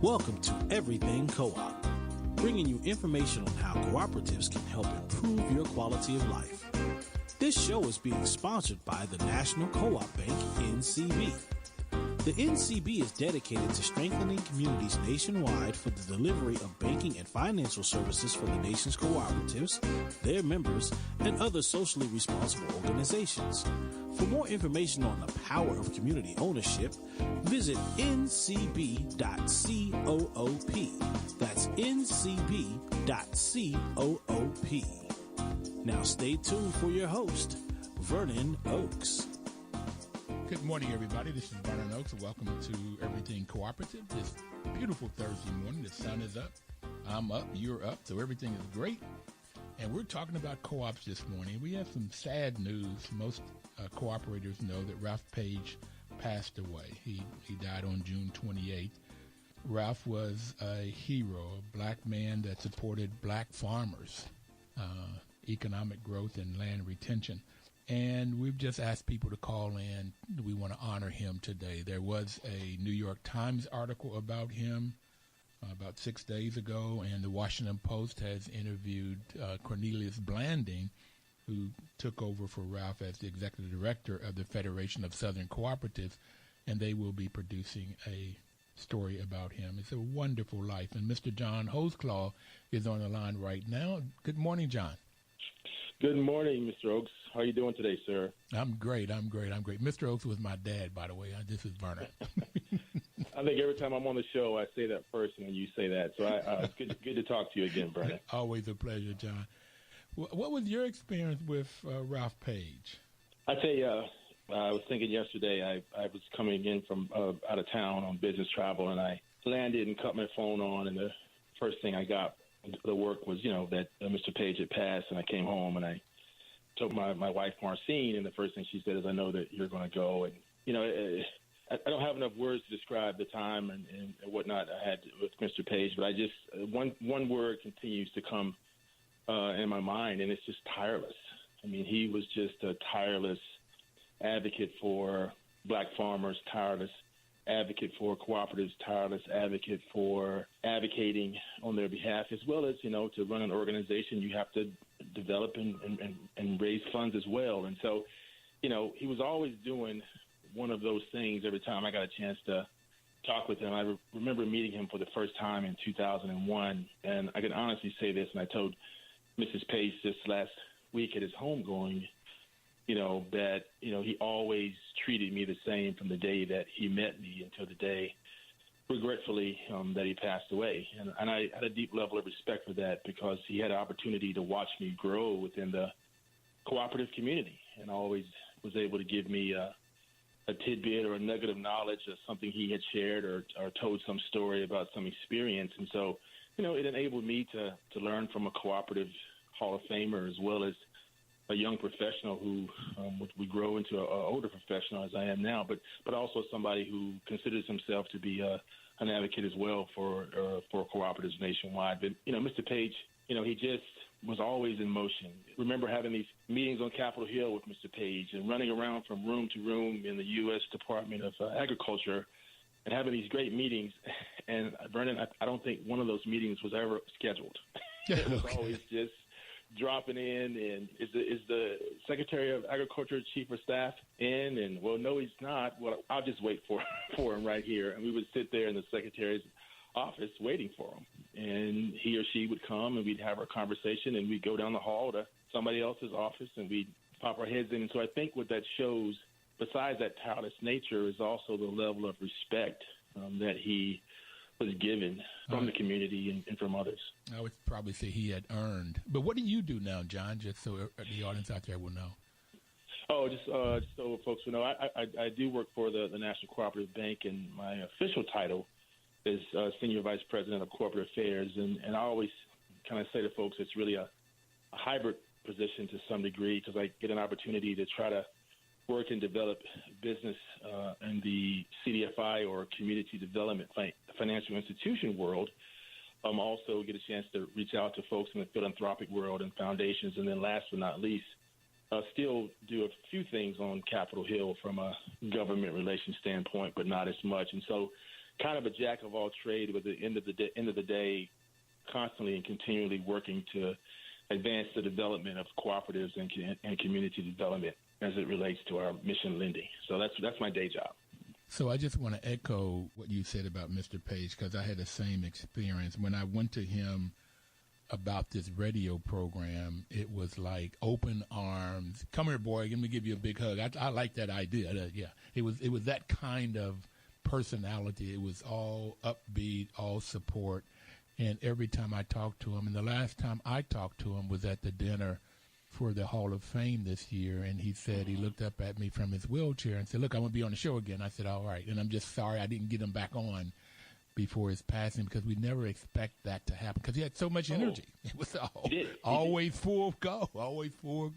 Welcome to Everything Co-op, bringing you information on how cooperatives can help improve your quality of life. This show is being sponsored by the National Co-op Bank, NCB. The NCB is dedicated to strengthening communities nationwide for the delivery of banking and financial services for the nation's cooperatives, their members, and other socially responsible organizations. For more information on the power of community ownership, visit ncb.coop. That's ncb.coop. Now stay tuned for your host, Vernon Oakes. Good morning, everybody. This is Vernon Oakes, and welcome to Everything Cooperative. This beautiful Thursday morning. The sun is up. I'm up. You're up. So everything is great. And we're talking about co-ops this morning. We have some sad news. Most cooperators know that Ralph Paige passed away. He died on June 28th. Ralph was a hero, a black man that supported black farmers, economic growth and land retention. And we've just asked people to call in. We want to honor him today. There was a New York Times article about him about 6 days ago, and the Washington Post has interviewed Cornelius Blanding, who took over for Ralph as the executive director of the Federation of Southern Cooperatives, and they will be producing a story about him. It's a wonderful life. And Mr. John Holdsclaw is on the line right now. Good morning, John. Good morning, Mr. Oakes. How are you doing today, sir? I'm great. Mr. Oakes was my dad, by the way. This is Vernon. I think every time I'm on the show, I say that first, and then you say that. So it's good to talk to you again, Vernon. Always a pleasure, John. What was your experience with Ralph Paige? I tell you, I was thinking yesterday, I was coming in from out of town on business travel, and I landed and cut my phone on, and the first thing I got the work was, that Mr. Paige had passed, and I came home, and I told my wife, Marcine, and the first thing she said is, I know that you're going to go. And, I don't have enough words to describe the time and whatnot I had with Mr. Paige, but I just, one word continues to come in my mind, and it's just tireless. I mean, he was just a tireless advocate for black farmers, tireless advocate for cooperatives, tireless advocate for advocating on their behalf, as well as, to run an organization, you have to develop and raise funds as well. And so, he was always doing one of those things every time I got a chance to talk with him. I remember meeting him for the first time in 2001, and I can honestly say this, and I told Mrs. Paige this last week at his homegoing, that, he always treated me the same from the day that he met me until the day, regretfully, that he passed away. And I had a deep level of respect for that because he had an opportunity to watch me grow within the cooperative community and always was able to give me a tidbit or a nugget of knowledge of something he had shared or told some story about some experience. And so, it enabled me to learn from a cooperative Hall of Famer as well as a young professional who would grow into an older professional as I am now, but also somebody who considers himself to be an advocate as well for cooperatives nationwide. But, Mr. Paige, he just was always in motion. Remember having these meetings on Capitol Hill with Mr. Paige and running around from room to room in the U.S. Department of Agriculture and having these great meetings. And, Vernon, I don't think one of those meetings was ever scheduled. It was always just dropping in, and is the Secretary of Agriculture Chief of Staff in? And, well, no, he's not. Well, I'll just wait for him right here. And we would sit there in the Secretary's office waiting for him. And he or she would come, and we'd have our conversation, and we'd go down the hall to somebody else's office, and we'd pop our heads in. And so I think what that shows, besides that tireless nature, is also the level of respect that he was given from the community and from others. I would probably say he had earned. But what do you do now, John, just so the audience out there will know? Oh, just so folks will know, I do work for the National Cooperative Bank, and my official title is Senior Vice President of Corporate Affairs. And I always kind of say to folks it's really a hybrid position to some degree because I get an opportunity to try to work and develop business in the CDFI or community development financial institution world. Also get a chance to reach out to folks in the philanthropic world and foundations. And then last but not least, still do a few things on Capitol Hill from a government relations standpoint, but not as much. And so, kind of a jack of all trades, but at the end of the day, constantly and continually working to advance the development of cooperatives and community development as it relates to our mission lending. So that's my day job. So I just want to echo what you said about Mr. Paige, because I had the same experience. When I went to him about this radio program, it was like open arms. Come here, boy. Let me give you a big hug. I like that idea. Yeah, it was that kind of personality. It was all upbeat, all support. And every time I talked to him, and the last time I talked to him was at the dinner for the Hall of Fame this year, and he said, he looked up at me from his wheelchair and said, look, I want to be on the show again. I said, all right. And I'm just sorry I didn't get him back on before his passing, because we never expect that to happen, because he had so much energy. It was always full of go, always full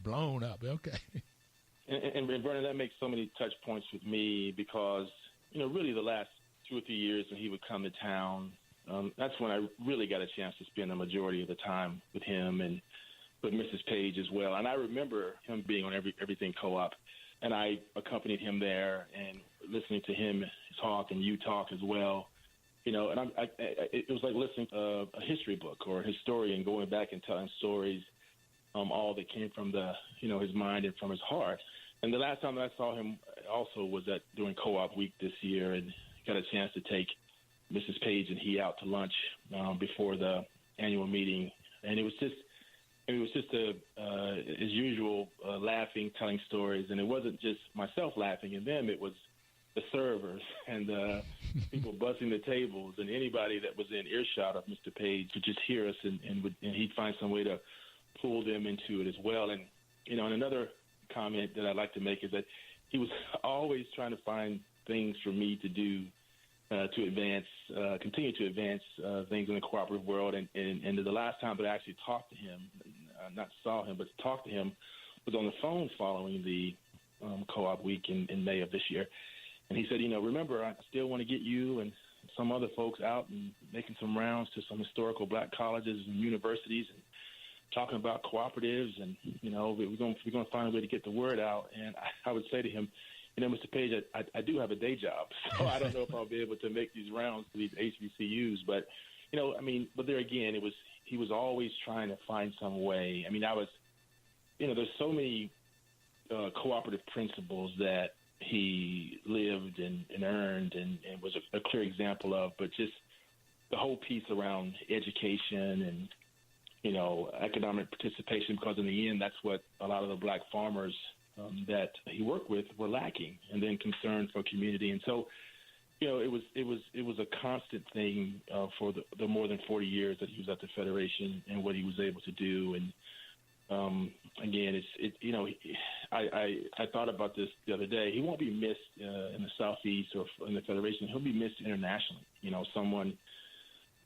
blown up. Okay. And Vernon, that makes so many touch points with me, because, really the last 2 or 3 years when he would come to town, that's when I really got a chance to spend the majority of the time with him and with Mrs. Paige as well. And I remember him being on Everything Co-op, and I accompanied him there and listening to him talk and you talk as well. And it was like listening to a history book or a historian going back and telling stories, all that came from his mind and from his heart. And the last time that I saw him also was during Co-op Week this year, and got a chance to take Mrs. Paige and he out to lunch before the annual meeting. And it was just as usual, laughing, telling stories. And it wasn't just myself laughing and them. It was the servers and people buzzing the tables, and anybody that was in earshot of Mr. Paige could just hear us, and he'd find some way to pull them into it as well. And, and another comment that I'd like to make is that he was always trying to find things for me to do to advance, continue to advance things in the cooperative world. And the last time that I actually talked to him, not saw him, but talked to him, was on the phone following the Co-op Week in May of this year. And he said, remember, I still want to get you and some other folks out and making some rounds to some historical black colleges and universities and talking about cooperatives. And, we're going to find a way to get the word out. And I would say to him, Mr. Paige, I do have a day job, so I don't know if I'll be able to make these rounds to these HBCUs. But, but there again, he was always trying to find some way. I mean, there's so many cooperative principles that he lived and earned and was a clear example of, but just the whole piece around education and, economic participation, because in the end, that's what a lot of the black farmers that he worked with were lacking, and then concern for community. And so, it was a constant thing for the more than 40 years that he was at the Federation and what he was able to do. And again, I thought about this the other day. He won't be missed in the Southeast or in the Federation. He'll be missed internationally. Someone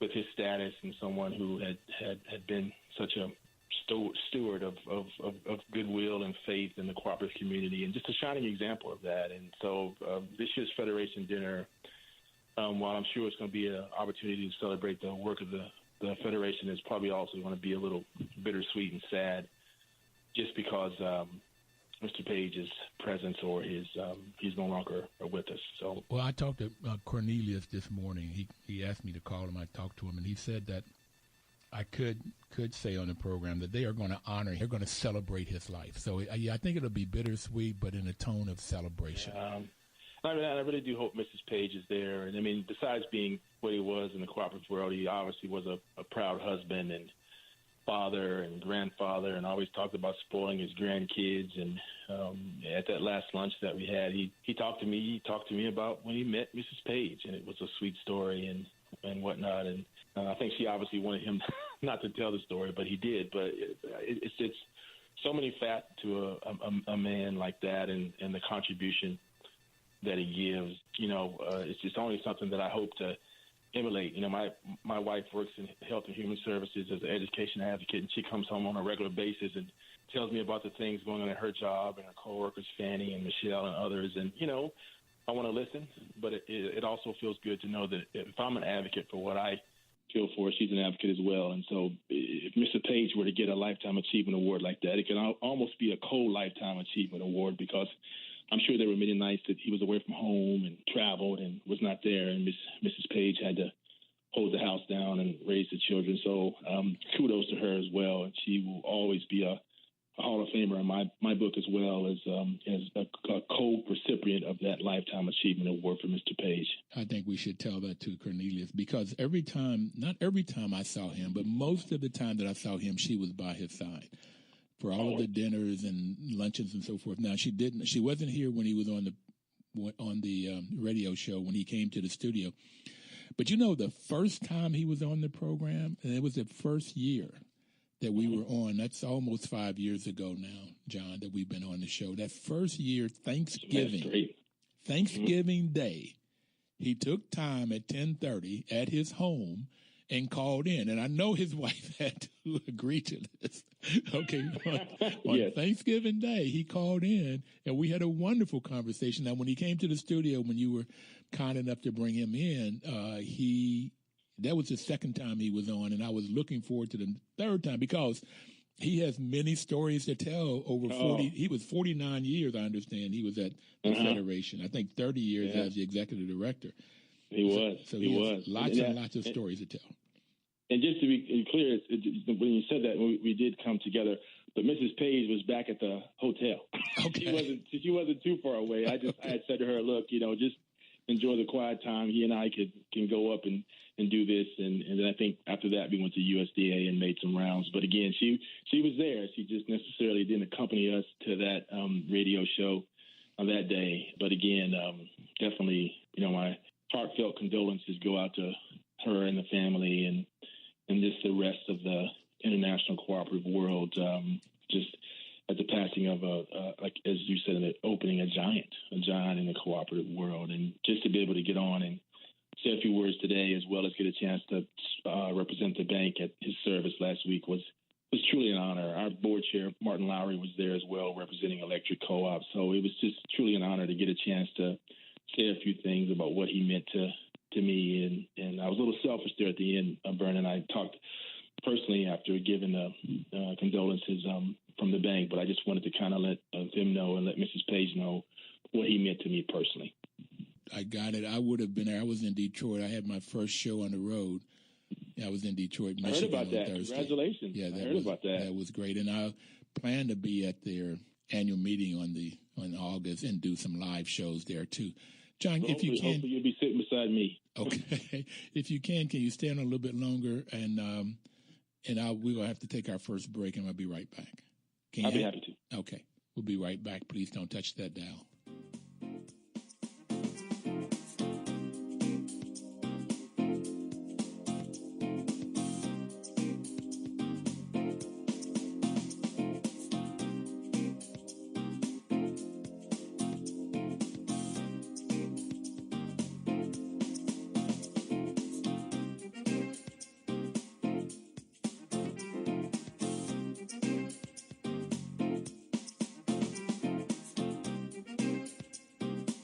with his status and someone who had been such a steward of goodwill and faith in the cooperative community, and just a shining example of that. And so this year's Federation dinner, while I'm sure it's going to be an opportunity to celebrate the work of the Federation, is probably also going to be a little bittersweet and sad, just because Mr. Paige's presence or he's no longer with us. So, well, I talked to Cornelius this morning. He asked me to call him. I talked to him, and he said that I could say on the program that they are going to honor, they're going to celebrate his life. So, I think it'll be bittersweet, but in a tone of celebration. I really do hope Mrs. Paige is there. And, I mean, besides being what he was in the cooperative world, he obviously was a proud husband and father and grandfather, and always talked about spoiling his grandkids. And at that last lunch that we had, he talked to me. He talked to me about when he met Mrs. Paige, and it was a sweet story and whatnot. And I think she obviously wanted him not to tell the story, but he did. But it's so many facts to a man like that, and the contribution that he gives. It's just only something that I hope to emulate. My wife works in health and human services as an education advocate, and she comes home on a regular basis and tells me about the things going on at her job and her coworkers, Fanny and Michelle and others. And, I want to listen, but it also feels good to know that if I'm an advocate for what I feel for, she's an advocate as well. And so if Mr. Paige were to get a Lifetime Achievement Award like that, it can almost be a co-Lifetime Achievement Award, because I'm sure there were many nights that he was away from home and traveled and was not there, and Mrs. Paige had to hold the house down and raise the children. So kudos to her as well, and she will always be a Hall of Famer in my book, as well as a co-recipient of that Lifetime Achievement Award for Mr. Paige. I think we should tell that to Cornelius, because not every time I saw him, but most of the time that I saw him, she was by his side for all of the dinners and luncheons and so forth. Now, she wasn't here when he was on the radio show, when he came to the studio. But the first time he was on the program, and it was the first year that we were on, that's almost 5 years ago now, John, that we've been on the show. That first year, Thanksgiving Day, he took time at 10:30 at his home and called in. And I know his wife had to agree to this. Okay, on Yes. Thanksgiving Day, he called in, and we had a wonderful conversation. Now, when he came to the studio, when you were kind enough to bring him in, that was the second time he was on, and I was looking forward to the third time, because he has many stories to tell. Over 40, he was 49 years, I understand. He was at the Federation. I think 30 years as the executive director. He was. So he was. Lots and lots of stories to tell. And just to be clear, when you said that, we did come together, but Mrs. Paige was back at the hotel. Okay. She wasn't too far away. I had said to her, look, just enjoy the quiet time. He and I can go up and do this. And then I think after that, we went to USDA and made some rounds. But again, she was there. She just necessarily didn't accompany us to that radio show on that day. But again, definitely, my heartfelt condolences go out to her and the family and just the rest of the international cooperative world, just at the passing of like as you said in the opening, a giant in the cooperative world. And just to be able to get on and say a few words today, as well as get a chance to represent the bank at his service last week, was truly an honor. Our board chair, Martin Lowry, was there as well, representing Electric Co-op. So it was just truly an honor to get a chance to say a few things about what he meant to me. And I was a little selfish there at the end, Vernon. I talked personally after giving the condolences from the bank, but I just wanted to kind of let him know and let Mrs. Paige know what he meant to me personally. I got it. I would have been there. I was in Detroit. I had my first show on the road. I was in Detroit, Michigan. I heard about on that. Thursday. Congratulations. Yeah, I heard about that. That was great. And I plan to be at their annual meeting on August and do some live shows there too. John, if you can, hopefully you'll be sitting beside me. Okay, if you can you stay on a little bit longer, and we're gonna have to take our first break, and I'll be right back. I'll be happy to. Okay, we'll be right back. Please don't touch that dial.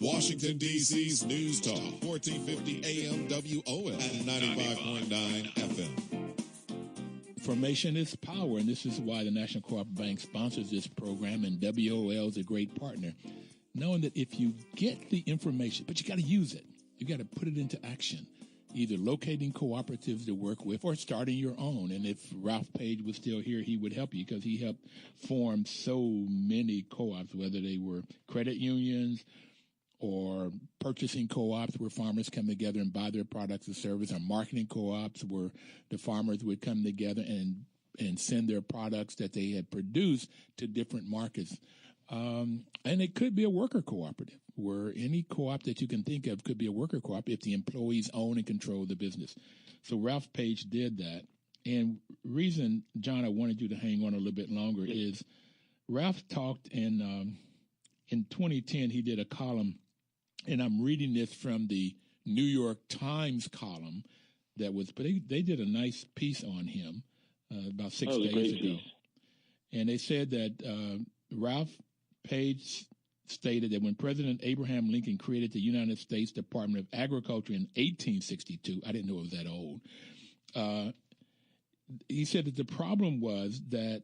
Washington, D.C.'s News Talk, 1450 AM WOL and 95.9 FM. Information is power, and this is why the National Co-op Bank sponsors this program, and WOL is a great partner. Knowing that if you get the information, but you got to use it. You got to put it into action, either locating cooperatives to work with or starting your own. And if Ralph Paige was still here, he would help you, because he helped form so many co-ops, whether they were credit unions or purchasing co-ops where farmers come together and buy their products or service, or marketing co-ops where the farmers would come together and send their products that they had produced to different markets. And it could be a worker cooperative, where any co-op that you can think of could be a worker co-op if the employees own and control the business. So Ralph Paige did that. And reason, John, I wanted you to hang on a little bit longer is Ralph talked in 2010, he did a column, and I'm reading this from the New York Times column that was, but they did a nice piece on him about 6 days ago. Piece. And they said that Ralph Paige stated that when President Abraham Lincoln created the United States Department of Agriculture in 1862, I didn't know it was that old, he said that the problem was that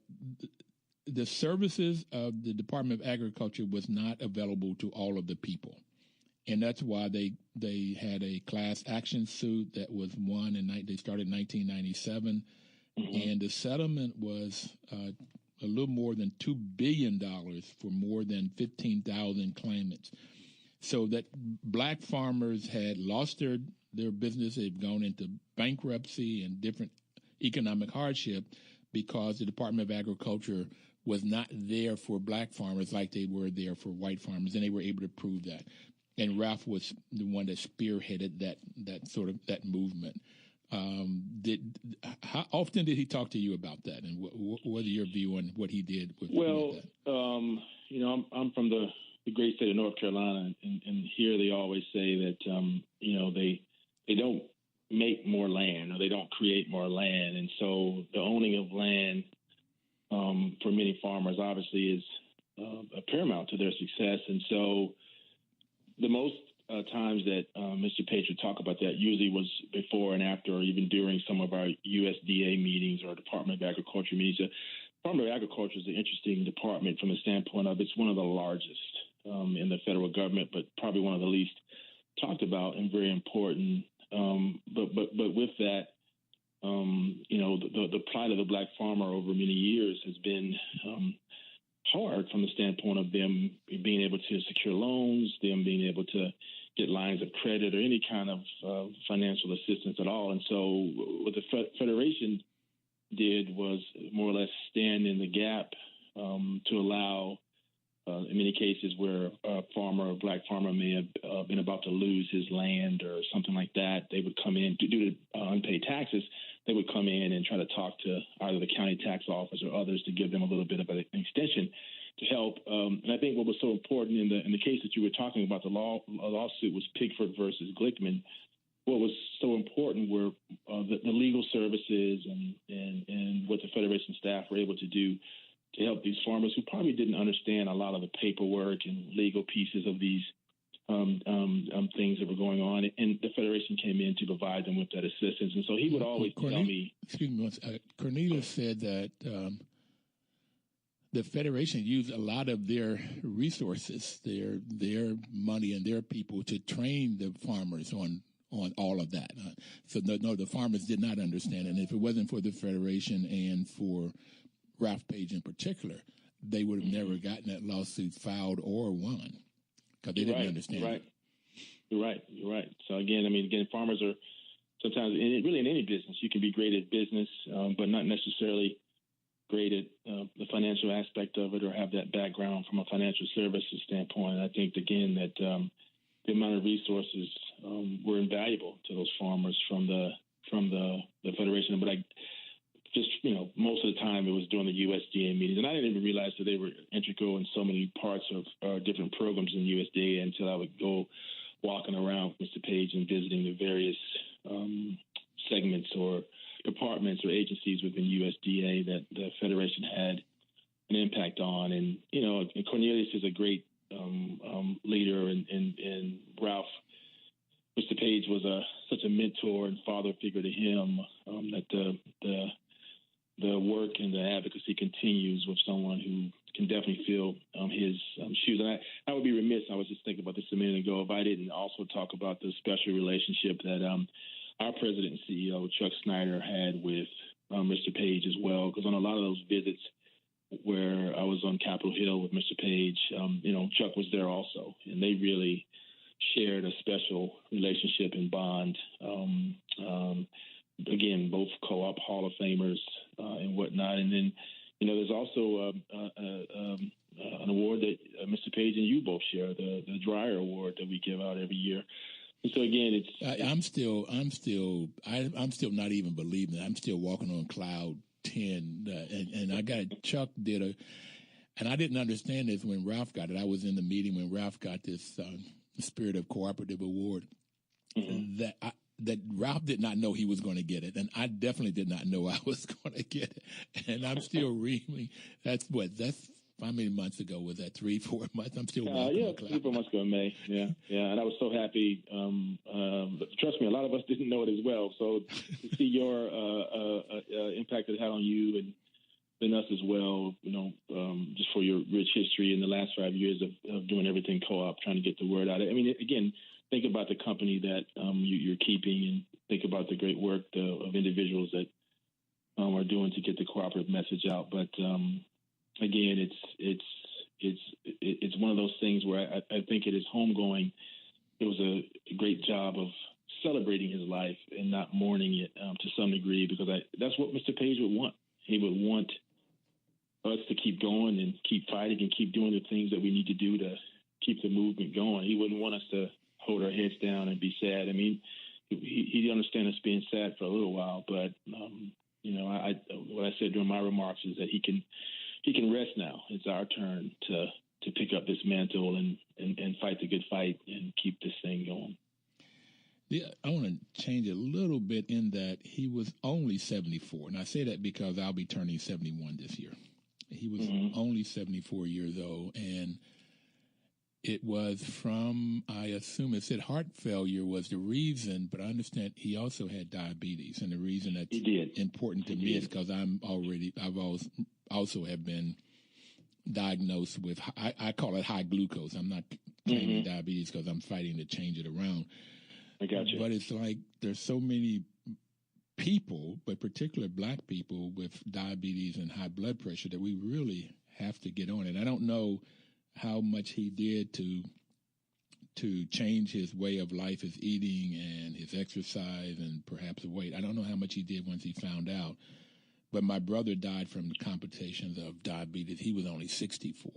the services of the Department of Agriculture was not available to all of the people. And that's why they had a class action suit that was won they started in 1997. Mm-hmm. And the settlement was a little more than $2 billion for more than 15,000 claimants. So that black farmers had lost their business. They've gone into bankruptcy and different economic hardship because the Department of Agriculture was not there for black farmers like they were there for white farmers, and they were able to prove that. And Ralph was the one that spearheaded that movement. How often did he talk to you about that, and what are your view on what he did with that? I'm from the great state of North Carolina, and here they always say that they don't make more land, or they don't create more land, and so the owning of land for many farmers obviously is paramount to their success. And so the most times that Mr. Paige would talk about that usually was before and after, or even during some of our USDA meetings or Department of Agriculture meetings. The Department of Agriculture is an interesting department from the standpoint of it's one of the largest in the federal government, but probably one of the least talked about and very important. But with that, the plight of the black farmer over many years has been hard from the standpoint of them being able to secure loans, them being able to get lines of credit or any kind of financial assistance at all. And so what the Federation did was more or less stand in the gap to allow, in many cases where a black farmer may have been about to lose his land or something like that, they would come in due to unpaid taxes. They would come in and try to talk to either the county tax office or others to give them a little bit of an extension to help. And I think what was so important in the case that you were talking about, the lawsuit was Pigford versus Glickman. What was so important were the legal services and what the Federation staff were able to do to help these farmers who probably didn't understand a lot of the paperwork and legal pieces of these things that were going on. And the Federation came in to provide them with that assistance. And so he would always tell me... Excuse me, Cornelius said that the Federation used a lot of their resources, their money and their people to train the farmers on all of that. So no, the farmers did not understand it. And if it wasn't for the Federation and for Ralph Paige in particular, they would have never gotten that lawsuit filed or won because they didn't understand it. You're right. So again, farmers are sometimes, really in any business, you can be great at business, but not necessarily great at the financial aspect of it or have that background from a financial services standpoint. And I think, again, that the amount of resources were invaluable to those farmers from the Federation. But most of the time it was during the USDA meetings. And I didn't even realize that they were integral in so many parts of different programs in USDA until I would go walking around with Mr. Paige and visiting the various segments or departments or agencies within USDA that the Federation had an impact on. And Cornelius is a great leader, and Ralph, Mr. Paige was such a mentor and father figure to him that the work and the advocacy continues with someone who can definitely feel his shoes. And I would be remiss, I was just thinking about this a minute ago, if I didn't also talk about the special relationship that our president and CEO, Chuck Snyder, had with Mr. Paige as well. Because on a lot of those visits where I was on Capitol Hill with Mr. Paige, Chuck was there also. And they really shared a special relationship and bond. Again, both co-op Hall of Famers and whatnot. And then, there's also an award that Mr. Paige and you both share, the Dreyer Award that we give out every year. And so again, I'm still not even believing it. I'm still walking on cloud 10, and I got Chuck did and I didn't understand this when Ralph got it. I was in the meeting when Ralph got this Spirit of Cooperative Award. Mm-hmm. That Ralph did not know he was going to get it, and I definitely did not know I was going to get it. And I'm still reading. That's how many months ago was that? 3-4 months? I'm still walking on cloud. 3-4 months ago in May. Yeah. And I was so happy. Trust me, a lot of us didn't know it as well. So to see your impact it had on you than us as well, just for your rich history in the last 5 years of doing everything co-op, trying to get the word out. I mean, again, think about the company that you're keeping, and think about the great work of individuals that are doing to get the cooperative message out. But again, it's one of those things where I think it is homegoing. It was a great job of celebrating his life and not mourning it to some degree, because that's what Mr. Paige would want. He would want us to keep going and keep fighting and keep doing the things that we need to do to keep the movement going. He wouldn't want us to hold our heads down and be sad. I mean, he'd understand us being sad for a little while, but what I said during my remarks is that he can rest now. It's our turn to pick up this mantle and fight the good fight and keep this thing going. Yeah, I want to change a little bit in that he was only 74. And I say that because I'll be turning 71 this year. He was only 74 years old. And it was from, I assume it said heart failure was the reason, but I understand he also had diabetes. And the reason that's important to me is because I've also have been diagnosed with, I call it high glucose. I'm not claiming diabetes because I'm fighting to change it around. I got you. But it's like there's so many people, but particularly black people with diabetes and high blood pressure, that we really have to get on it. I don't know how much he did to change his way of life, his eating and his exercise and perhaps the weight. I don't know how much he did once he found out. But my brother died from the complications of diabetes. He was only 64.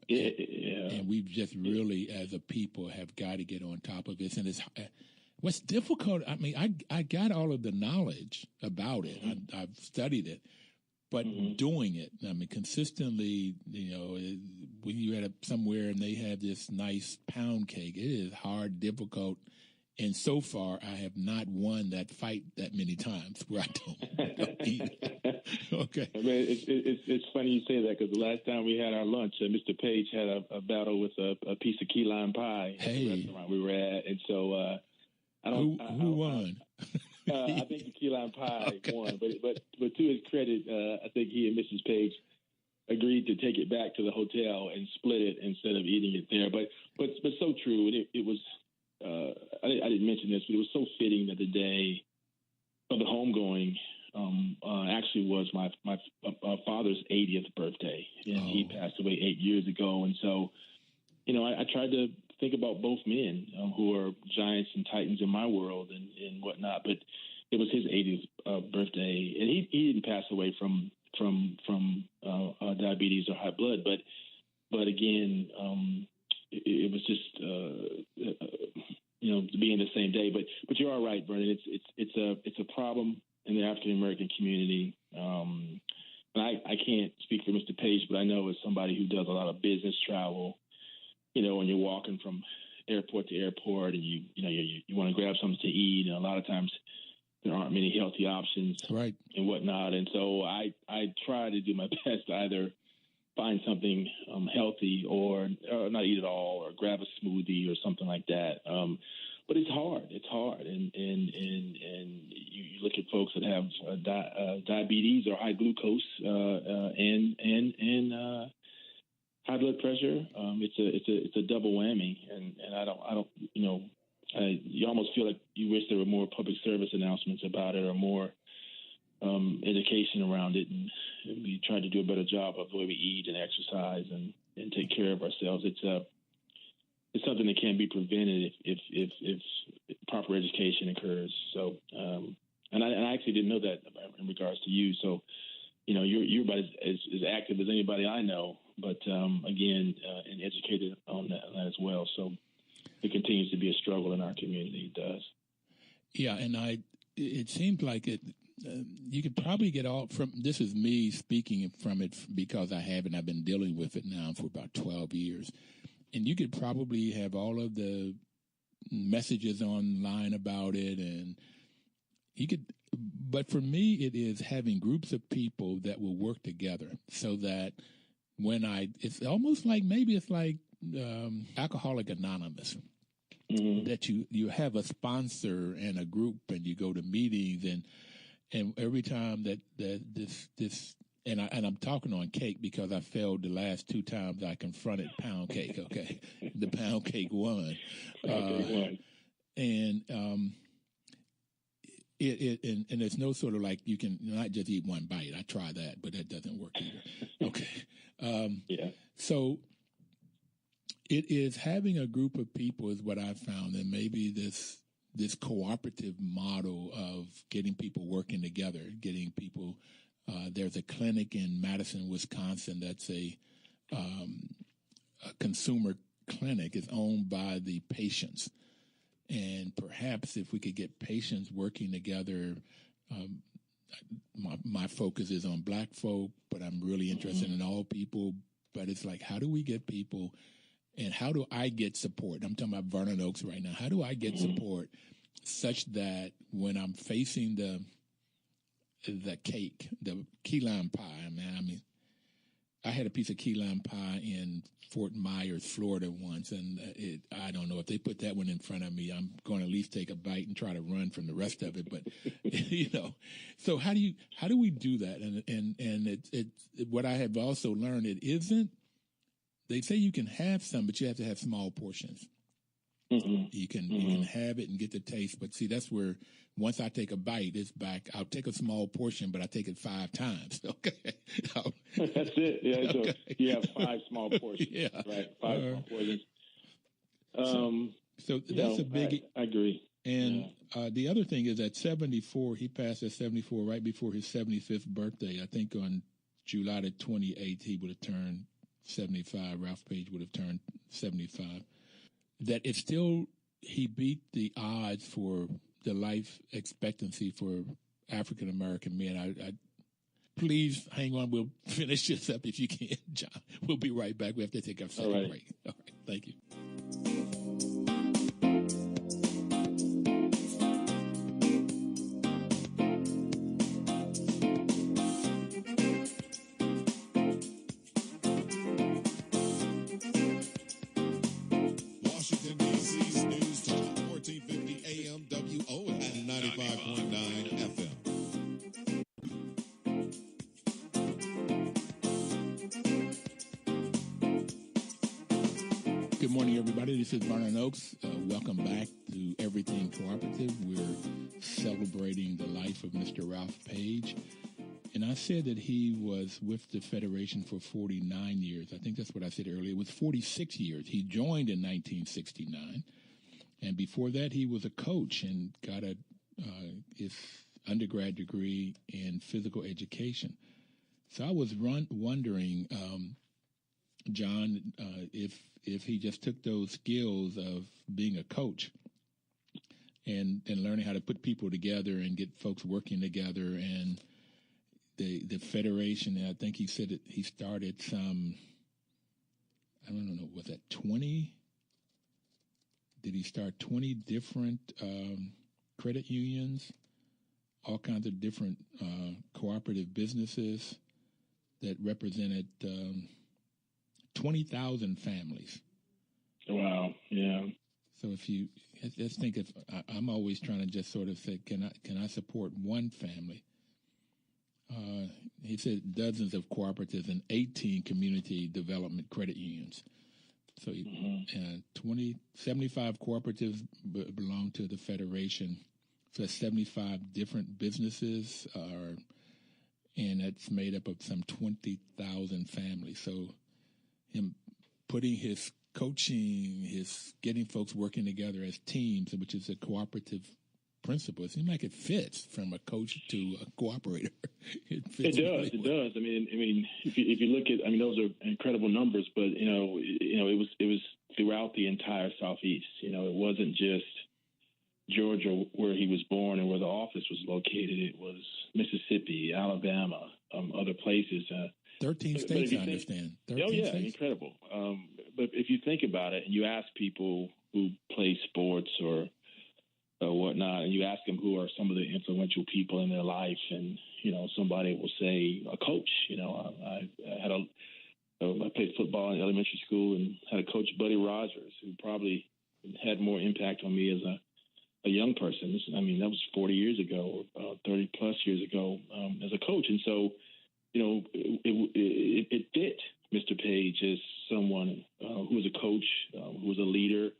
And we've just really, as a people, have got to get on top of this. And it's what's difficult. I mean, I got all of the knowledge about it. I've studied it, but doing it. I mean, consistently. When you're at somewhere and they have this nice pound cake, it is hard, difficult. And so far, I have not won that fight that many times where I don't eat. Okay. I mean, it's funny you say that, because the last time we had our lunch, Mr. Paige had a battle with a piece of key lime pie at the restaurant we were at, and so who won? I think the key lime pie won, but to his credit, I think he and Mrs. Paige agreed to take it back to the hotel and split it instead of eating it there. But so true. It was. I didn't mention this, but it was so fitting that the day of the homegoing actually was my father's 80th birthday, and he passed away 8 years ago. And so, I tried to think about both men who are giants and titans in my world and whatnot. But it was his 80th birthday, and he didn't pass away from diabetes or high blood, but again. It was just, to be in the same day. But you are right, Vernon. It's a problem in the African American community. And I can't speak for Mr. Paige, but I know as somebody who does a lot of business travel, when you're walking from airport to airport, and you want to grab something to eat, and a lot of times there aren't many healthy options, right, and whatnot. And so I try to do my best to either find something healthy or not eat at all, or grab a smoothie or something like that. But it's hard. And you look at folks that have diabetes or high glucose and high blood pressure. It's a double whammy, and I don't you almost feel like you wish there were more public service announcements about it, or more education around it, and we try to do a better job of the way we eat and exercise and take care of ourselves. It's something that can be prevented if proper education occurs. So, and I actually didn't know that in regards to you. So, you're about as active as anybody I know, but again, and educated on that as well. So, it continues to be a struggle in our community. It does. Yeah, and it seems like it. You could probably get all from, this is me speaking from it because I've been dealing with it now for about 12 years. And you could probably have all of the messages online about it, and you could, but for me, it is having groups of people that will work together so that it's almost like, maybe it's like Alcoholic Anonymous. That you have a sponsor and a group, and you go to meetings, And every time that this and I'm talking on cake because I failed the last 2 times I confronted pound cake. Okay, the pound cake won. And and there's no sort of like you can not just eat one bite. I tried that, but that doesn't work either. Okay. So it is having a group of people is what I've found, and maybe this cooperative model of getting people working together, getting people. There's a clinic in Madison, Wisconsin that's a consumer clinic. It's owned by the patients. And perhaps if we could get patients working together, my focus is on black folk, but I'm really interested in all people. But it's like, how do we get people, and how do I get support? I'm talking about Vernon Oaks right now. How do I get support such that when I'm facing the cake, the key lime pie, man, I mean, I had a piece of key lime pie in Fort Myers, Florida once, and I don't know if they put that one in front of me, I'm going to at least take a bite and try to run from the rest of it. But so how do we do that? And it what I have also learned, it isn't. They say you can have some, but you have to have small portions. You can have it and get the taste, but see, that's where once I take a bite, it's back. I'll take a small portion, but I take it 5 times. Okay, that's it. Yeah, so you have 5 small portions. Yeah, right. 5 small portions. So that's a biggie. I agree. And the other thing is at 74, he passed at 74 right before his 75th birthday. I think on July the 28th, he would have turned 75. Ralph Paige would have turned 75. That it's still, he beat the odds for the life expectancy for African American men. I please hang on. We'll finish this up if you can, John. We'll be right back. We have to take our second break. All right. Thank you. Washington, D.C.'s News Talk, 1450 AM WON and 95.9 FM. Good morning, everybody. This is Vernon Oaks. Welcome back to Everything Cooperative. We're celebrating the life of Mr. Ralph Paige. And I said that he was with the Federation for 49 years. I think that's what I said earlier. It was 46 years. He joined in 1969. And before that, he was a coach and got his undergrad degree in physical education. So I was wondering, John, if he just took those skills of being a coach and learning how to put people together and get folks working together, and the Federation, and I think he said that he started some, I don't know, was that 20? Did he start 20 different credit unions, all kinds of different cooperative businesses that represented 20,000 families? Wow, yeah. So if you just think of, I'm always trying to just sort of say, can I support one family? He said dozens of cooperatives and 18 community development credit unions. So 75 cooperatives belong to the Federation. So 75 different businesses and it's made up of some 20,000 families. So him putting his coaching, his getting folks working together as teams, which is a cooperative principle. It seems like it fits from a coach to a cooperator. It does. It does. I mean, if you look at, those are incredible numbers, but it was throughout the entire Southeast. It wasn't just Georgia where he was born and where the office was located. It was Mississippi, Alabama, other places. 13 states, I understand. 13 states? Incredible. But if you think about it, and you ask people who play sports or whatnot, and you ask them who are some of the influential people in their life, and somebody will say a coach. I played football in elementary school and had a coach, Buddy Rogers, who probably had more impact on me a young person. I mean, that was 40 years ago, 30 plus years ago, as a coach. And so, it fit Mr. Paige as someone who was a coach, who was a leader.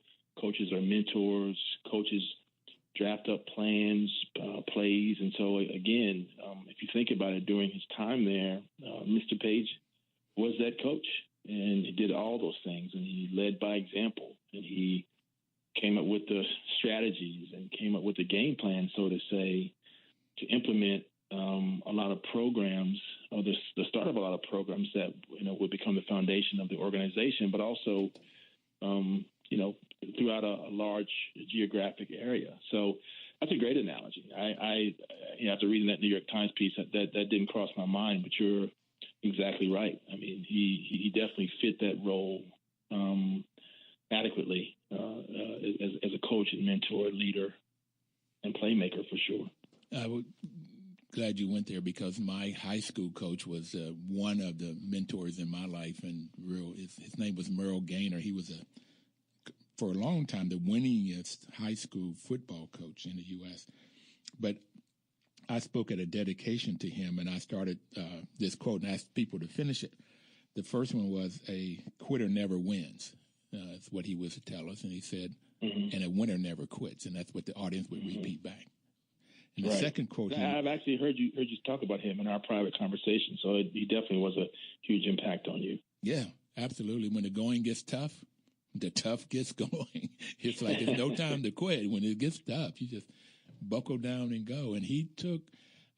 Coaches are mentors. Coaches draft up plans, plays. And so, again, if you think about it, during his time there, Mr. Paige was that coach. And he did all those things. And he led by example. And he came up with the strategies and came up with the game plan, so to say, to implement a lot of programs, or the start of a lot of programs that would become the foundation of the organization, but also throughout a large geographic area. So that's a great analogy. I after reading that New York Times piece, that didn't cross my mind, but you're exactly right. I mean, he definitely fit that role adequately as a coach and mentor, leader, and playmaker for sure. Glad you went there, because my high school coach was one of the mentors in my life, and his name was Merle Gaynor. He was for a long time the winningest high school football coach in the U.S. But I spoke at a dedication to him, and I started this quote and asked people to finish it. The first one was, "A quitter never wins." That's what he was to tell us, and he said, "And a winner never quits," and that's what the audience would repeat back. And the second quote, I've actually heard you talk about him in our private conversation, so he definitely was a huge impact on you. Yeah, absolutely. When the going gets tough, the tough gets going. It's like it's no time to quit. When it gets tough, you just buckle down and go. And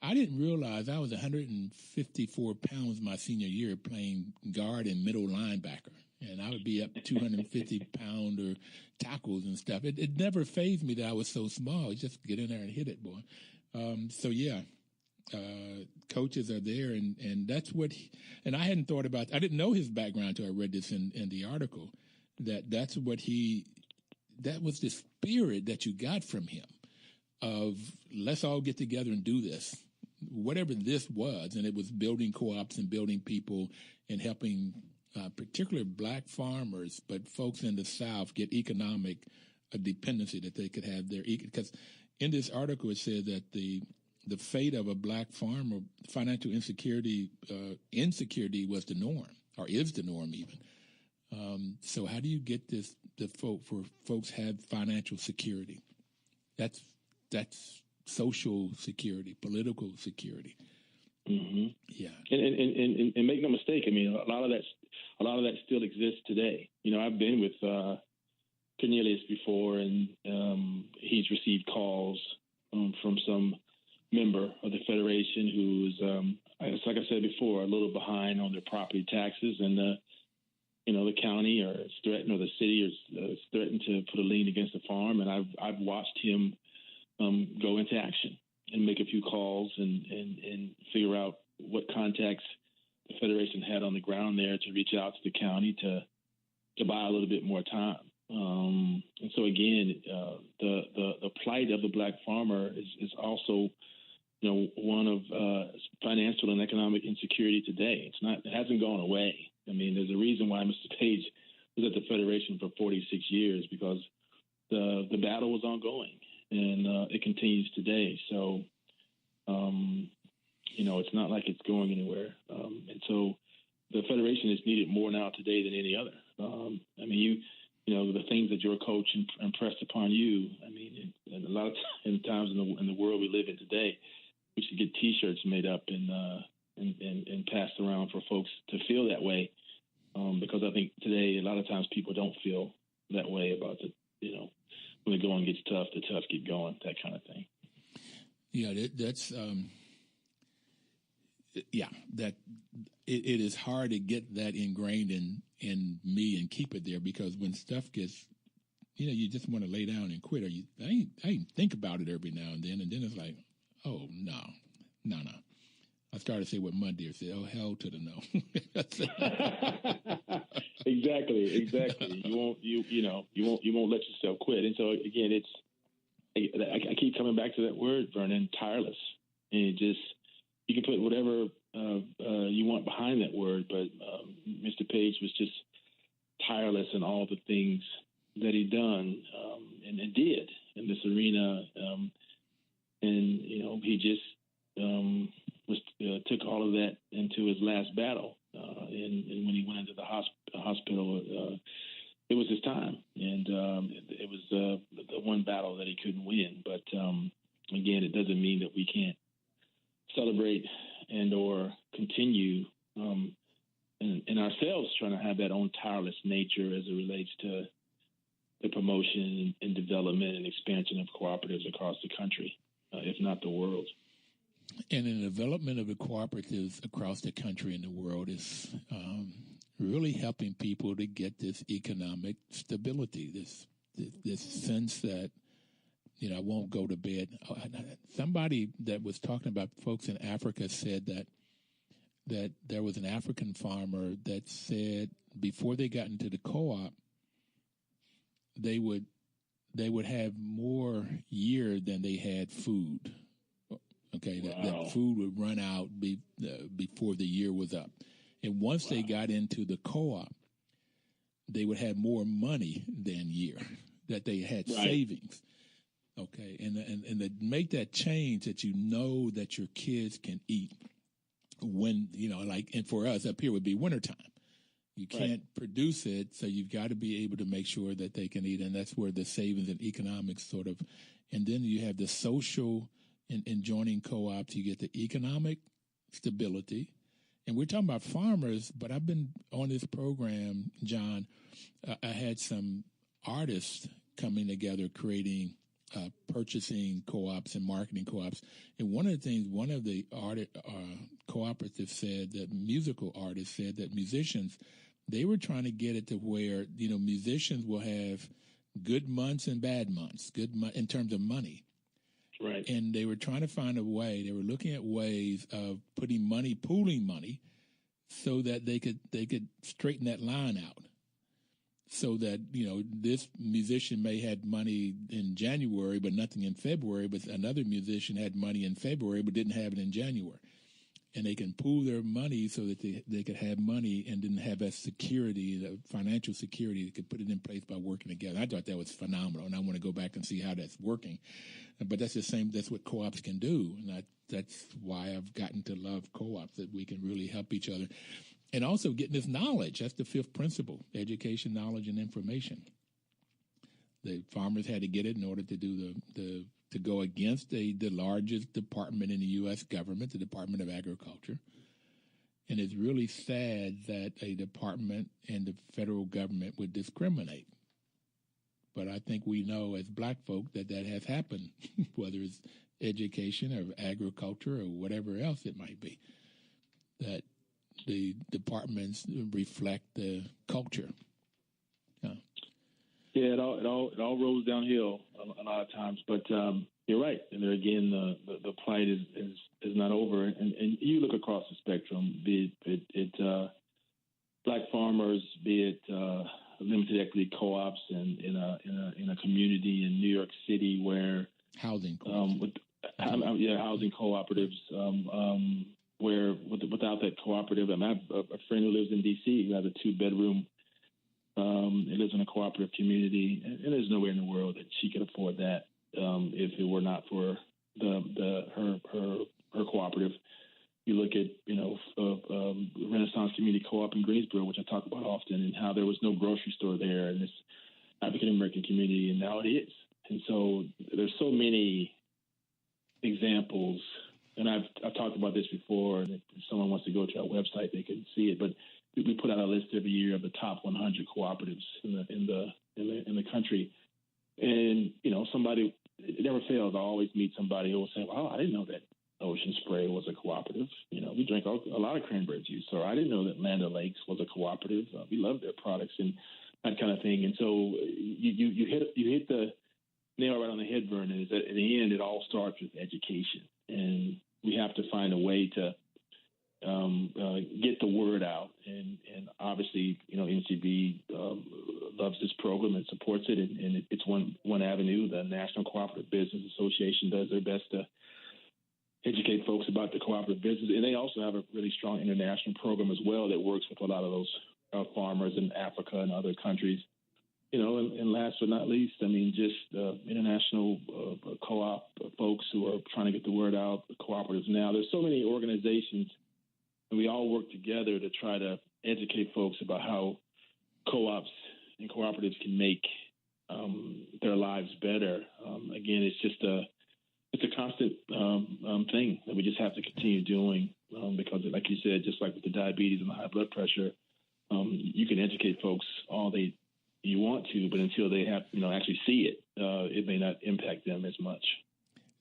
I didn't realize I was 154 pounds my senior year playing guard and middle linebacker. And I would be up 250-pounder tackles and stuff. It never fazed me that I was so small. Just get in there and hit it, boy. Coaches are there, and that's what. And I hadn't thought about. I didn't know his background until I read this in the article. That's what that was the spirit that you got from him. Of let's all get together and do this, whatever this was, and it was building co-ops and building people and helping. Particularly black farmers, but folks in the South get economic dependency that they could have their because in this article it said that the fate of a black farmer, financial insecurity was the norm, or is the norm even. So how do you get this for folks have financial security? That's social security, political security. Mm-hmm. Yeah, and make no mistake. I mean, a lot of that still exists today. I've been with Cornelius before, and he's received calls from some member of the Federation who's, like I said before, a little behind on their property taxes, and the county or it's threatened, or the city is threatened to put a lien against the farm, and I've watched him go into action and make a few calls and figure out what contacts the Federation had on the ground there to reach out to the county to buy a little bit more time. And so again, the plight of the black farmer is also, one of financial and economic insecurity today. It hasn't gone away. I mean, there's a reason why Mr. Paige was at the Federation for 46 years, because the battle was ongoing. And it continues today. So, it's not like it's going anywhere. And so the Federation is needed more now today than any other. The things that your coach impressed upon you, and a lot of times in the world we live in today, we should get T-shirts made up and passed around for folks to feel that way. Because I think today a lot of times people don't feel that way about when the going gets tough, the tough keep going, that kind of thing. Yeah, that's that it is hard to get that ingrained in me and keep it there, because when stuff gets, you just want to lay down and quit, or I think about it every now and then it's like, oh no. I started to say what Monday said, oh hell to the no. Exactly. You won't let yourself quit. And so again, I keep coming back to that word, Vernon, tireless. And you can put whatever you want behind that word, but Mr. Paige was just tireless in all the things that he done and did in this arena, and he just took all of that into his last battle, and when he went into the hospital, it was his time, and it was the one battle that he couldn't win. But again, it doesn't mean that we can't celebrate and or continue in ourselves trying to have that own tireless nature as it relates to the promotion and development and expansion of cooperatives across the country, if not the world. And the development of the cooperatives across the country and the world is really helping people to get this economic stability, this sense that, I won't go to bed. Somebody that was talking about folks in Africa said that there was an African farmer that said before they got into the co-op, they would have more year than they had food. Okay, wow. that food would run out before the year was up. And once they got into the co-op, they would have more money than year, that they had savings. Okay, and to make that change that that your kids can eat when, and for us up here would be wintertime. You can't produce it, so you've got to be able to make sure that they can eat, and that's where the savings and economics sort of, and then you have the social in joining co-ops, you get the economic stability. And we're talking about farmers, but I've been on this program, John, I had some artists coming together creating purchasing co-ops and marketing co-ops. And one of the cooperatives said that musical artists said that musicians, they were trying to get it to where, musicians will have good months and bad months, in terms of money. Right. And they were trying to find a way, they were looking at ways of pooling money so that they could straighten that line out. So that, this musician may had money in January, but nothing in February, but another musician had money in February, but didn't have it in January. And they can pool their money so that they could have money and didn't have that security, the financial security, they could put it in place by working together. I thought that was phenomenal, and I want to go back and see how that's working. But that's that's what co-ops can do. And that's why I've gotten to love co-ops, that we can really help each other. And also getting this knowledge. That's the fifth principle: education, knowledge, and information. The farmers had to get it in order to do to go against the largest department in the U.S. government, the Department of Agriculture. And it's really sad that a department and the federal government would discriminate. But I think we know as black folk that has happened, whether it's education or agriculture or whatever else it might be, that the departments reflect the culture. Yeah, it all rolls downhill a lot of times, but you're right. And there again, the plight is not over. And you look across the spectrum, be it black farmers, be it limited equity co-ops, and in a community in New York City where housing co-ops. Housing cooperatives. Where without that cooperative, I have a friend who lives in D.C. who has a 2-bedroom. He lives in a cooperative community, and there's nowhere in the world that she could afford that if it were not for her cooperative. You look at Renaissance Community Co-op in Greensboro, which I talk about often, and how there was no grocery store there in this African American community, and now it is. And so there's so many examples. And I've talked about this before, and if someone wants to go to our website, they can see it. But we put out a list every year of the top 100 cooperatives in the country. And somebody, it never fails. I always meet somebody who will say, "Well, I didn't know that Ocean Spray was a cooperative. We drink a lot of cranberry juice, or I didn't know that Land O'Lakes was a cooperative. We love their products," and that kind of thing. And so you hit the nail right on the head, Vernon. Is that in the end, it all starts with education, and we have to find a way to get the word out. And obviously, NCB loves this program and supports it, and it's one avenue. The National Cooperative Business Association does their best to educate folks about the cooperative business, and they also have a really strong international program as well that works with a lot of those farmers in Africa and other countries. and last but not least, I mean, just international co-op folks who are trying to get the word out, the cooperatives now. There's so many organizations, and we all work together to try to educate folks about how co-ops and cooperatives can make their lives better. Again, it's just a constant thing that we just have to continue doing because, like you said, just like with the diabetes and the high blood pressure, you can educate folks all you want to, but until they have actually see it, it may not impact them as much.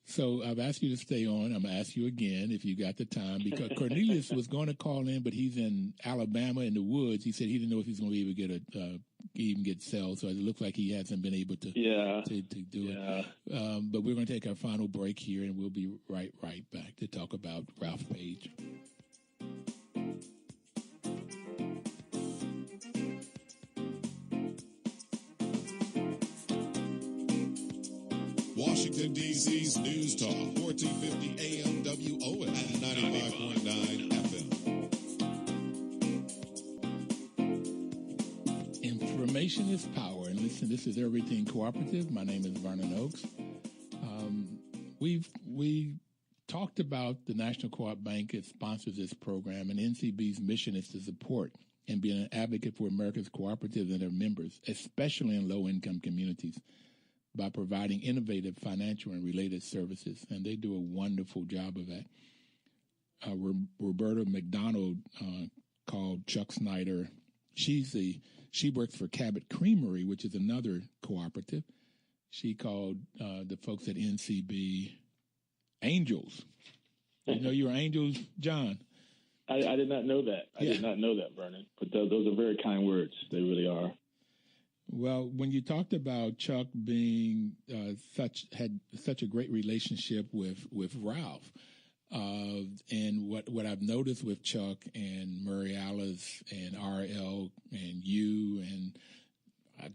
So I've asked you to stay on. I'm going to ask you again if you got the time, because Cornelius was going to call in, but he's in Alabama in the woods. He said he didn't know if he's going to be able to get cells, so it looks like he hasn't been able to do it. But we're going to take our final break here, and we'll be right back to talk about Ralph Paige. Washington, D.C.'s News Talk, 1450 AM WO and 95.9 FM. Information is power. And listen, this is Everything Cooperative. My name is Vernon Oakes. We talked about the National Co-op Bank. It sponsors this program, and NCB's mission is to support and be an advocate for America's cooperatives and their members, especially in low-income communities, by providing innovative financial and related services, and they do a wonderful job of that. Roberta McDonald called Chuck Snyder. She works for Cabot Creamery, which is another cooperative. She called the folks at NCB angels. You know you're angels, John? I did not know that. I did not know that, Vernon. But those are very kind words. They really are. Well, when you talked about Chuck being had such a great relationship with Ralph, and what I've noticed with Chuck and Murray Alice and RL and you and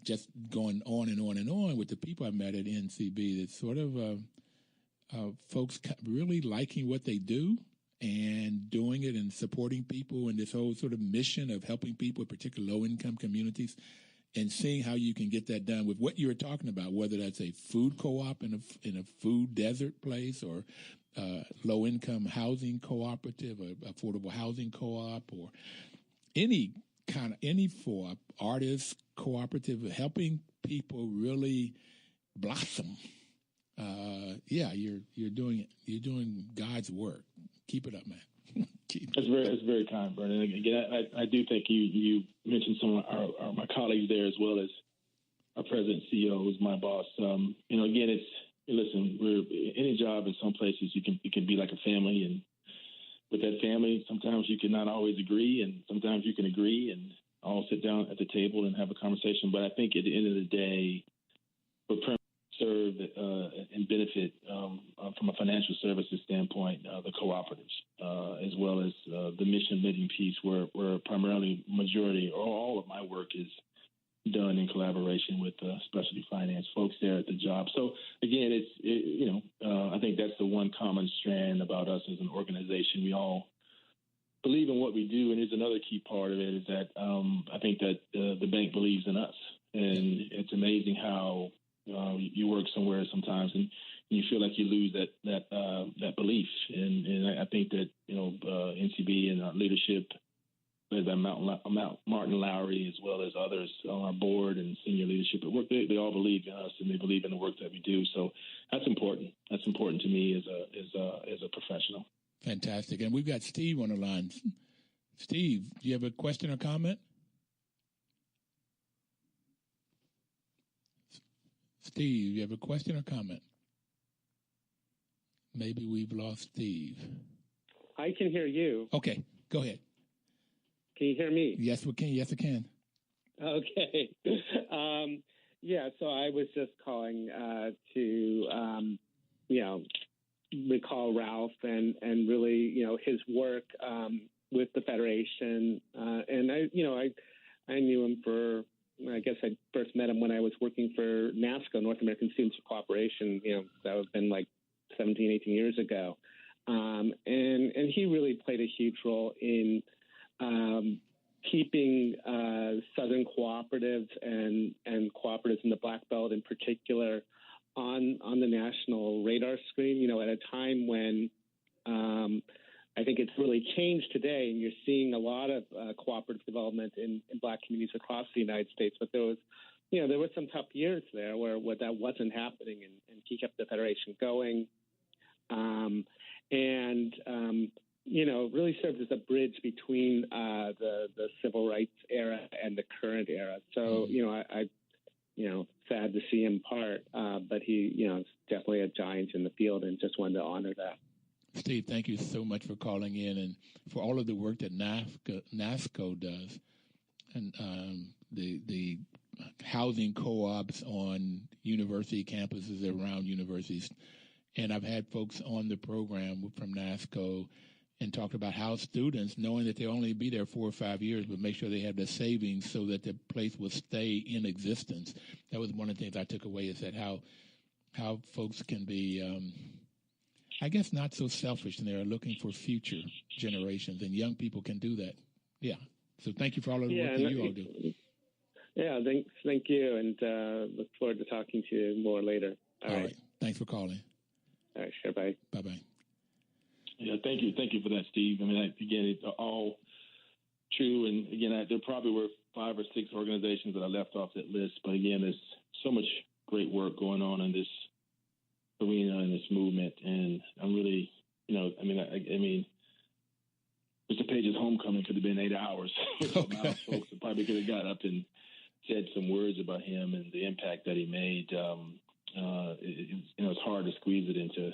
just going on and on and on with the people I met at NCB, it's sort of folks really liking what they do and doing it and supporting people and this whole sort of mission of helping people, particularly low-income communities, and seeing how you can get that done with what you were talking about, whether that's a food co-op in a food desert place or low-income housing cooperative, or affordable housing co-op, or any co-op, artist cooperative, helping people really blossom. You're doing God's work. Keep it up, man. That's very kind, Vernon. Again, I do think you mentioned some of my colleagues there, as well as our president and CEO, who's my boss. Again, we're any job in some places it can be like a family, and with that family, sometimes you can not always agree, and sometimes you can agree, and all sit down at the table and have a conversation. But I think at the end of the day, we're serve and benefit from a financial services standpoint, the cooperatives, as well as the mission living piece, where primarily majority or all of my work is done in collaboration with specialty finance folks there at the job. So again, I think that's the one common strand about us as an organization. We all believe in what we do, and here's another key part of it is that I think that the bank believes in us, and it's amazing how you work somewhere sometimes and you feel like you lose that belief. And I think that, NCB and our leadership, led by Martin Lowry, as well as others on our board and senior leadership at work, they all believe in us and they believe in the work that we do. So that's important. That's important to me as a professional. Fantastic. And we've got Steve on the line. Steve, do you have a question or comment? Steve, you have a question or comment? Maybe we've lost Steve. I can hear you. Okay, go ahead. Can you hear me? Yes, we can. Yes, I can. Okay. So I was just calling to, recall Ralph and really, his work with the Federation. And I knew him I guess I first met him when I was working for NASCO, North American Students for Cooperation. That would have been like 17, 18 years ago. And he really played a huge role in keeping Southern cooperatives and cooperatives in the Black Belt in particular on the national radar screen, at a time when I think it's really changed today, and you're seeing a lot of cooperative development in Black communities across the United States. But there were some tough years there where that wasn't happening, and he kept the Federation going. Really served as a bridge between the civil rights era and the current era. So, I sad to see him part, but he, is definitely a giant in the field, and just wanted to honor that. Steve, thank you so much for calling in and for all of the work that NASCO does, and the housing co-ops on university campuses around universities. And I've had folks on the program from NASCO and talked about how students, knowing that they'll only be there 4 or 5 years, but make sure they have the savings so that the place will stay in existence. That was one of the things I took away, is that how folks can be, I guess, not so selfish, and they're looking for future generations, and young people can do that. Yeah. So thank you for all of the work that you all do. Yeah, thank you, and look forward to talking to you more later. All right. Thanks for calling. All right, sure, bye. Bye-bye. Yeah, thank you for that, Steve. I mean, again, it's all true, and again, there probably were 5 or 6 organizations that I left off that list, but again, there's so much great work going on in this arena and this movement, and I'm really, I mean, Mr. Paige's homecoming could have been 8 hours. Okay. Folks probably could have got up and said some words about him and the impact that he made. It's hard to squeeze it into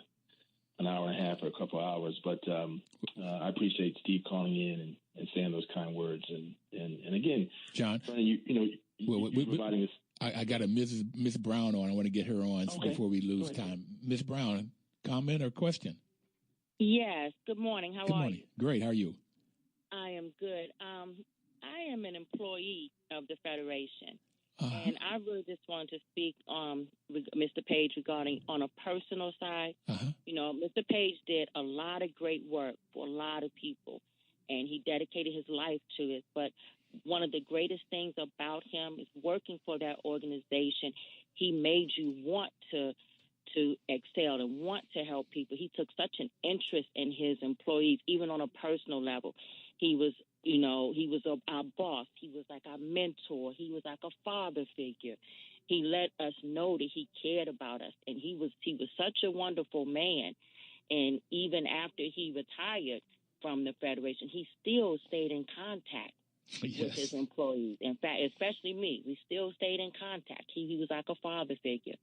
an hour and a half or a couple of hours, but I appreciate Steve calling in and saying those kind words. And again, John, you're providing this. I got a Miss Brown on. I want to get her on before we lose time. Miss Brown, comment or question? Yes. Good morning. How are you? Great. How are you? I am good. I am an employee of the Federation. Uh-huh. And I really just wanted to speak, Mr. Paige, regarding on a personal side. Uh-huh. Mr. Paige did a lot of great work for a lot of people, and he dedicated his life to it. But one of the greatest things about him is working for that organization. He made you want to excel and want to help people. He took such an interest in his employees, even on a personal level. He was our boss. He was like our mentor. He was like a father figure. He let us know that he cared about us, and he was such a wonderful man. And even after he retired from the Federation, he still stayed in contact with his employees. In fact, especially me, we still stayed in contact. He was like a father figure,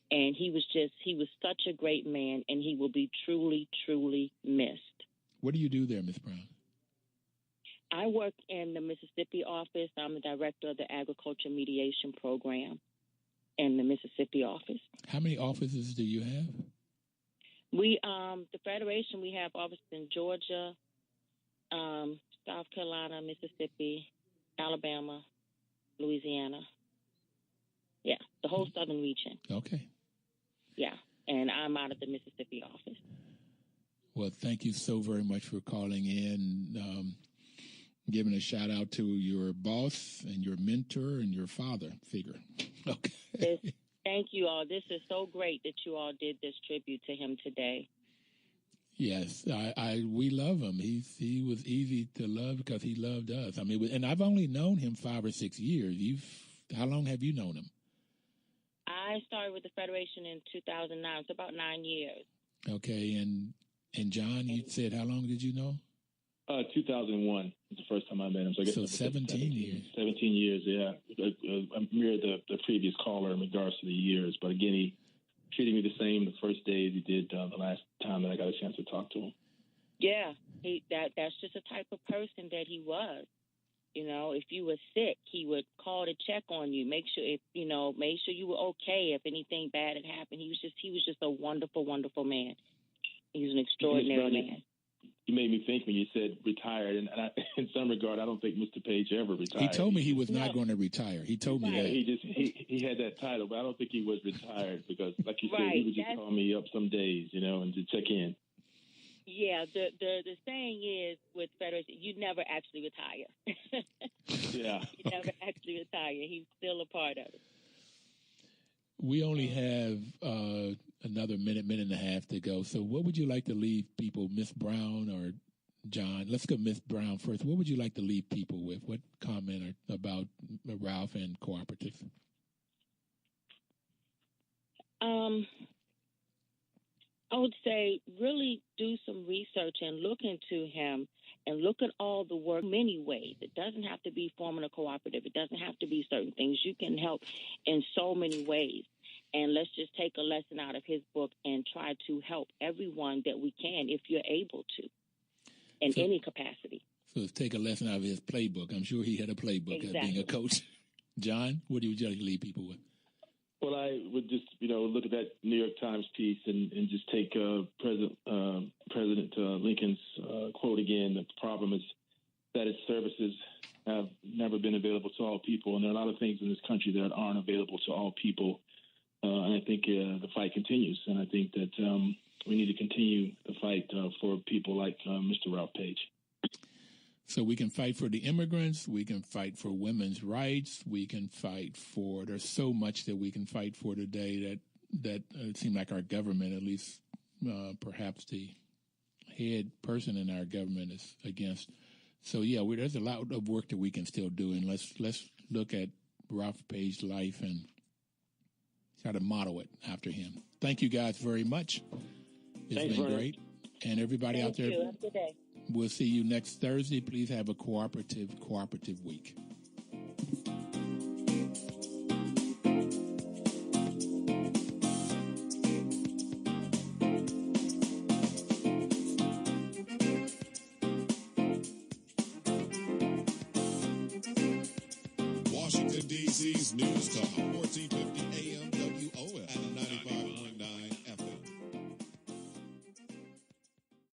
and he was such a great man, and he will be truly, truly missed. What do you do there, Ms. Brown? I work in the Mississippi office. I'm the director of the Agriculture Mediation Program in the Mississippi office. How many offices do you have? We, the Federation, we have offices in Georgia, South Carolina, Mississippi, Alabama, Louisiana. Yeah, the whole southern region. Okay. Yeah, and I'm out of the Mississippi office. Well, thank you so very much for calling in. Giving a shout out to your boss and your mentor and your father figure. Okay. Thank you all. This is so great that you all did this tribute to him today. Yes, we love him. He was easy to love because he loved us. I mean, and I've only known him 5 or 6 years. How long have you known him? I started with the Federation in 2009. It's about 9 years. Okay, and John, you said how long did you know? 2001 was the first time I met him. So I guess 17 years. 17 years, yeah. I mirrored the previous caller in regards to the years. But again, he treated me the same the first day as he did the last time that I got a chance to talk to him. Yeah, that's just the type of person that he was. If you were sick, he would call to check on you, make sure you were okay if anything bad had happened. He was just a wonderful, wonderful man. He was an extraordinary man. You made me think when you said retired, and in some regard, I don't think Mr. Paige ever retired. He told me he was not going to retire. He told me that. He had that title, but I don't think he was retired because, like you said, he would just call me up some days, and to check in. Yeah, the saying is with Federation, you never actually retire. Yeah. You never actually retire. He's still a part of it. We only have another minute and a half to go. So what would you like to leave people, Miss Brown or John? Let's go Miss Brown first. What would you like to leave people with? What comment about Ralph and cooperatives? I would say really do some research and look into him and look at all the work many ways. It doesn't have to be forming a cooperative. It doesn't have to be certain things. You can help in so many ways. And let's just take a lesson out of his book and try to help everyone that we can if you're able to in any capacity. So let's take a lesson out of his playbook. I'm sure he had a playbook as being a coach. John, what do you like to leave people with? Well, I would just, look at that New York Times piece and just take President Lincoln's quote again. The problem is that its services have never been available to all people, and there are a lot of things in this country that aren't available to all people. And I think the fight continues, and I think that we need to continue the fight for people like Mr. Ralph Paige. So we can fight for the immigrants. We can fight for women's rights. We can fight for. There's so much that we can fight for today that it seems like our government, at least perhaps the head person in our government, is against. So yeah, there's a lot of work that we can still do, and let's look at Ralph Paige's life and try to model it after him. Thank you guys very much. It's been great, and everybody out there. Thank you. Have a good day. We'll see you next Thursday. Please have a cooperative week. Washington, D.C.'s News Talk, 1450 AM WOL and 95.